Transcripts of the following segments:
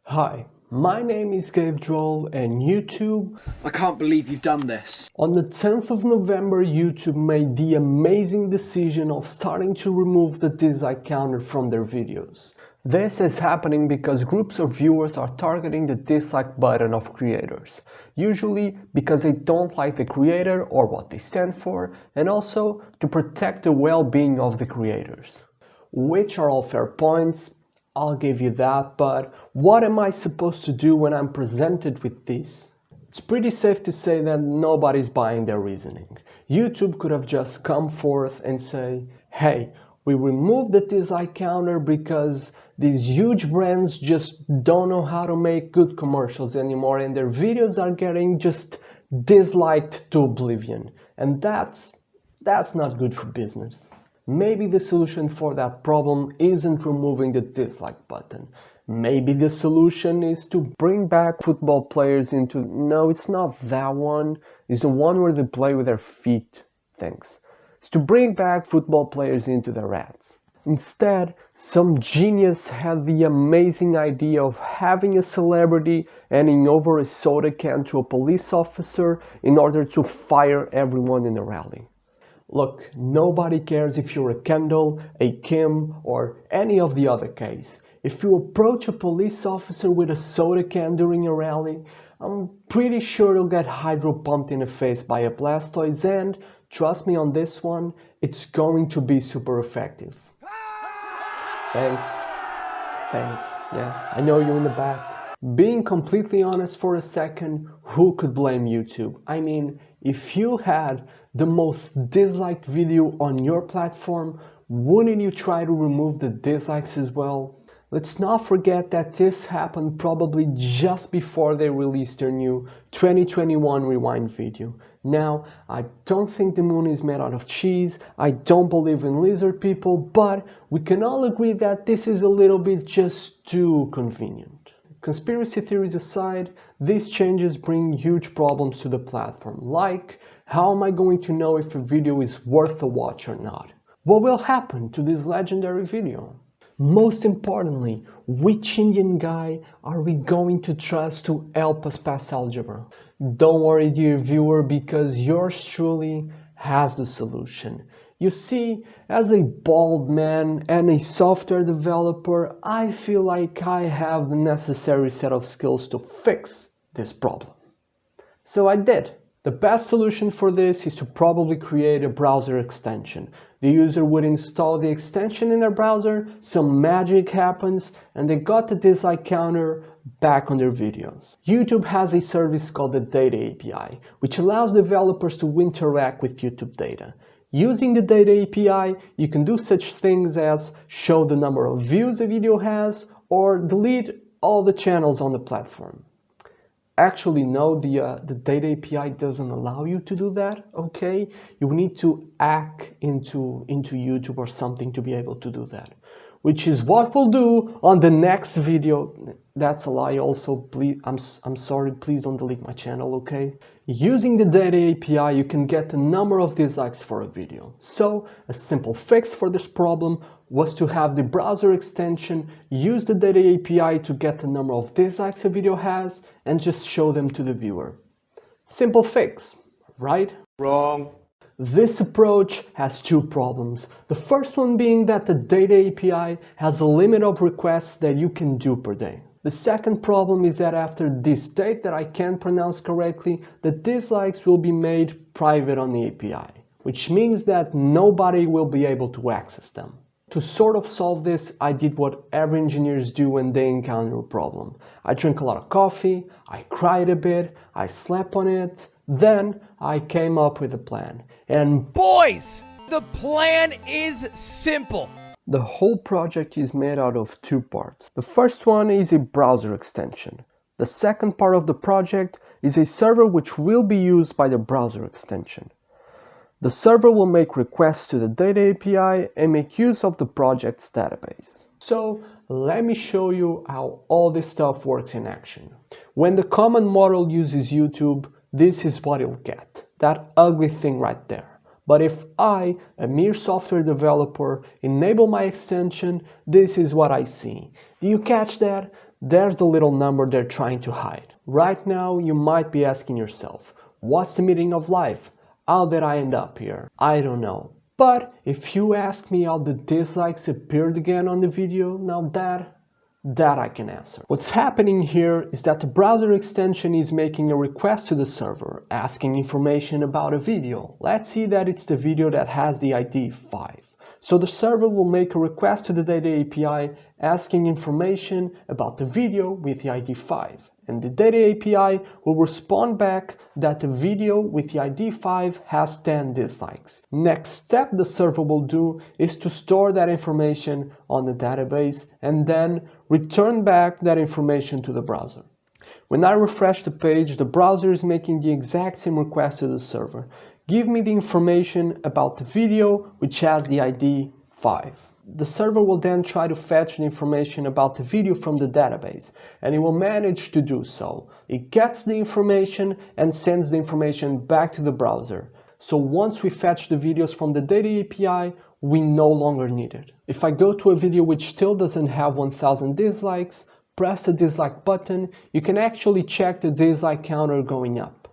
Hi, my name is Gabe Droll and YouTube. I can't believe you've done this. On the 10th of November, YouTube made the amazing decision of starting to remove the dislike counter from their videos. This is happening because groups of viewers are targeting the dislike button of creators, usually because they don't like the creator or what they stand for, and also to protect the well-being of the creators. Which are all fair points, I'll give you that, but what am I supposed to do when I'm presented with this? It's pretty safe to say that nobody's buying their reasoning. YouTube could have just come forth and say, hey, we removed the dislike counter because these huge brands just don't know how to make good commercials anymore and their videos are getting just disliked to oblivion. And that's not good for business. Maybe the solution for that problem isn't removing the dislike button. Maybe the solution is to bring back football players into... No, it's not that one. It's the one where they play with their feet. Thanks. It's to bring back football players into their ads. Instead, some genius had the amazing idea of having a celebrity handing over a soda can to a police officer in order to fire everyone in the rally. Look, nobody cares if you're a Kendall, a Kim, or any of the other case. If you approach a police officer with a soda can during a rally, I'm pretty sure you'll get hydro pumped in the face by a Blastoise and, trust me on this one, it's going to be super effective. Thanks. Yeah, I know you in the back. Being completely honest for a second, who could blame YouTube? I mean, if you had the most disliked video on your platform, wouldn't you try to remove the dislikes as well? Let's not forget that this happened probably just before they released their new 2021 Rewind video. Now, I don't think the moon is made out of cheese, I don't believe in lizard people, but we can all agree that this is a little bit just too convenient. Conspiracy theories aside, these changes bring huge problems to the platform, like how am I going to know if a video is worth a watch or not? What will happen to this legendary video? Most importantly, which Indian guy are we going to trust to help us pass algebra? Don't worry, dear viewer, because yours truly has the solution. You see, as a bald man and a software developer, I feel like I have the necessary set of skills to fix this problem. So I did. The best solution for this is to probably create a browser extension. The user would install the extension in their browser, some magic happens, and they got the dislike counter back on their videos. YouTube has a service called the Data API, which allows developers to interact with YouTube data. Using the Data API, you can do such things as show the number of views a video has or delete all the channels on the platform. Actually, no, the Data API doesn't allow you to do that, okay? You need to hack into YouTube or something to be able to do that, which is what we'll do on the next video. That's a lie also, please, I'm sorry, please don't delete my channel, okay? Using the Data API, you can get the number of dislikes for a video. So, a simple fix for this problem was to have the browser extension use the Data API to get the number of dislikes a video has and just show them to the viewer. Simple fix, right? Wrong. This approach has two problems. The first one being that the Data API has a limit of requests that you can do per day. The second problem is that after this date that I can't pronounce correctly, the dislikes will be made private on the API, which means that nobody will be able to access them. To sort of solve this, I did what every engineers do when they encounter a problem. I drank a lot of coffee, I cried a bit, I slept on it, then I came up with a plan. And boys, the plan is simple. The whole project is made out of two parts. The first one is a browser extension. The second part of the project is a server which will be used by the browser extension. The server will make requests to the Data API and make use of the project's database. So let me show you how all this stuff works in action. When the common model uses YouTube, this is what you'll get. That ugly thing right there. But if I, a mere software developer, enable my extension, this is what I see. Do you catch that? There's the little number they're trying to hide. Right now, you might be asking yourself, what's the meaning of life? How did I end up here? I don't know. But if you ask me how the dislikes appeared again on the video, now that I can answer. What's happening here is that the browser extension is making a request to the server, asking information about a video. Let's see that it's the video that has the ID 5. So the server will make a request to the Data API asking information about the video with the ID 5. And the Data API will respond back that the video with the ID 5 has 10 dislikes. Next step the server will do is to store that information on the database and then return back that information to the browser. When I refresh the page, the browser is making the exact same request to the server. Give me the information about the video which has the ID 5. The server will then try to fetch the information about the video from the database, and it will manage to do so. It gets the information and sends the information back to the browser. So once we fetch the videos from the Data API, we no longer need it. If I go to a video which still doesn't have 1000 dislikes, press the dislike button, you can actually check the dislike counter going up.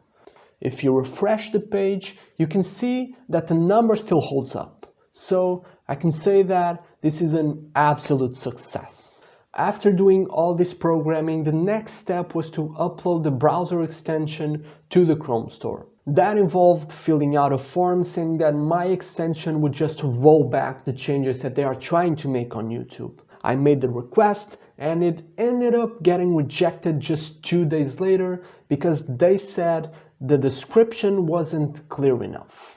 If you refresh the page, you can see that the number still holds up. So I can say that this is an absolute success. After doing all this programming, the next step was to upload the browser extension to the Chrome store. That involved filling out a form saying that my extension would just roll back the changes that they are trying to make on YouTube. I made the request and it ended up getting rejected just 2 days later because they said the description wasn't clear enough.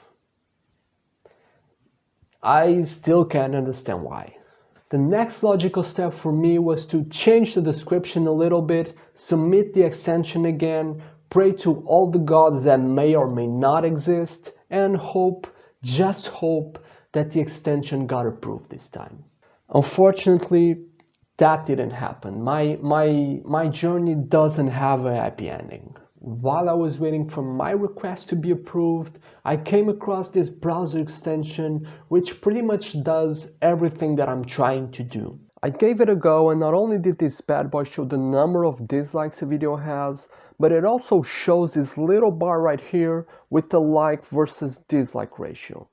I still can't understand why. The next logical step for me was to change the description a little bit, submit the extension again, pray to all the gods that may or may not exist, and hope, just hope, that the extension got approved this time. Unfortunately, that didn't happen. My journey doesn't have a happy ending. While I was waiting for my request to be approved, I came across this browser extension which pretty much does everything that I'm trying to do. I gave it a go, and not only did this bad boy show the number of dislikes a video has, but it also shows this little bar right here with the like versus dislike ratio.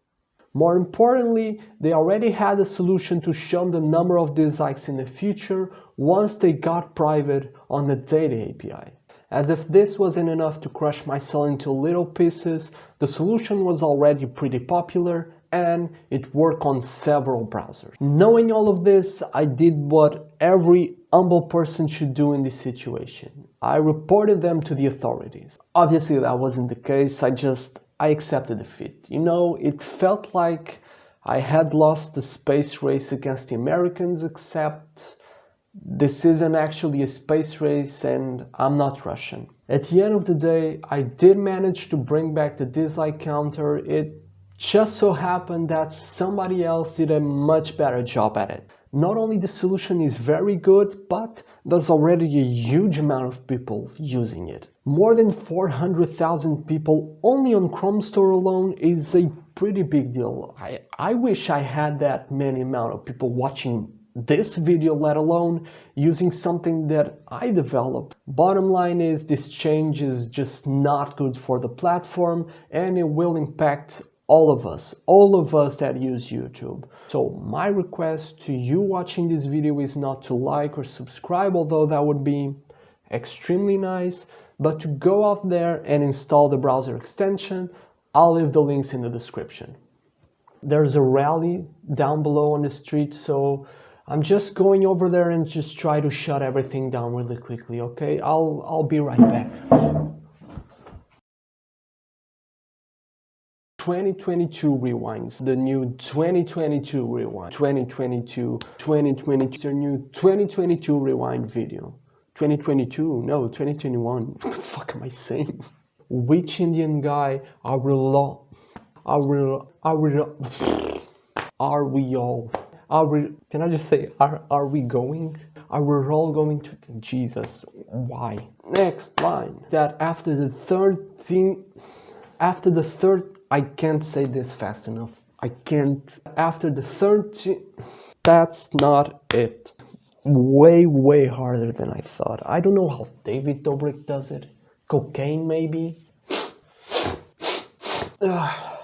More importantly, they already had a solution to show the number of dislikes in the future once they got private on the Data API. As if this wasn't enough to crush my soul into little pieces, the solution was already pretty popular and it worked on several browsers. Knowing all of this, I did what every humble person should do in this situation. I reported them to the authorities. Obviously that wasn't the case, I accepted defeat. You know, it felt like I had lost the space race against the Americans, except this isn't actually a space race and I'm not Russian. At the end of the day, I did manage to bring back the dislike counter. It just so happened that somebody else did a much better job at it. Not only the solution is very good, but there's already a huge amount of people using it. More than 400,000 people only on Chrome Store alone is a pretty big deal. I wish I had that many amount of people watching this video, let alone using something that I developed. Bottom line is, this change is just not good for the platform and it will impact all of us that use YouTube. So my request to you watching this video is not to like or subscribe, although that would be extremely nice, but to go out there and install the browser extension. I'll leave the links in the description. There's a rally down below on the street, so I'm just going over there and just try to shut everything down really quickly, okay? I'll be right back. 2022 rewinds, the new 2022 rewind, 2022, your new 2022 rewind video. 2022, no, 2021, what the fuck am I saying? Which Indian guy are we all, can I just say, are we going? Are we all going to, Jesus, why? Next line, that after the third, I can't say this fast enough. After the third, that's not it. way harder than I thought. I don't know how David Dobrik does it. Cocaine maybe? Ugh.